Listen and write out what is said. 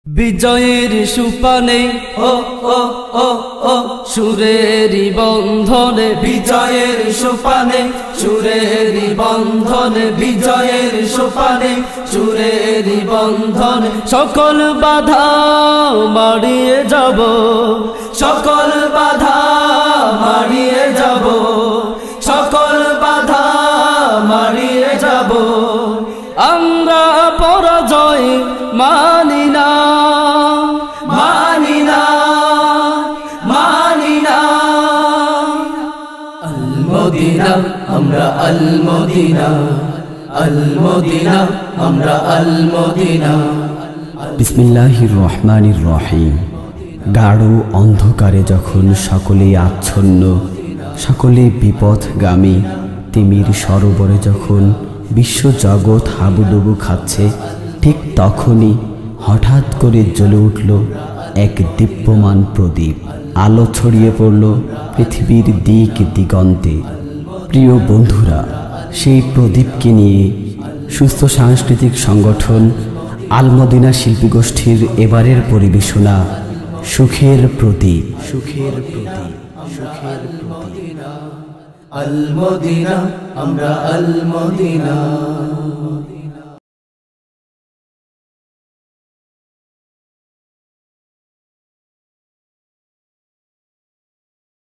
বিজয়ের সুপানে ও ও ও ও সুরেরি বন্ধনে, বিজয়ের সুপানে সুরেরি বন্ধনে, বিজয়ের সুপানে সুরেরি বন্ধনে। সকল বাধা মারিয়ে যাব, সকল বাধা মারিয়ে যাব, সকল বাধা মারিয়ে যাব। আমরা পরাজয় মানি না, মানি না, মানি না। আল মদিনা আমরা, আল মদিনা, আল মদিনা আমরা, আল মদিনা। বিসমিল্লাহির রহমানির রহিম। গাঢ় অন্ধকারে যখন সকলেই আচ্ছন্ন, সকলে বিপথগামী, তিমির সরোবরে যখন বিশ্বজগৎ হাবুডুবু খাচ্ছে, ঠিক তখনই হঠাৎ করে জ্বলে উঠল এক দীপ্যমান প্রদীপ। আলো ছড়িয়ে পড়ল পৃথিবীর দিক দিগন্তে। প্রিয় বন্ধুরা, সেই প্রদীপকে নিয়ে সুস্থ সাংস্কৃতিক সংগঠন আল মদিনা শিল্পী গোষ্ঠীর এবারের পরিবেশনা সুখের প্রদীপ। সুখের প্রদীপ, সুখের প্রদীপ। আল মদিনা আমরা, আল মদিনা।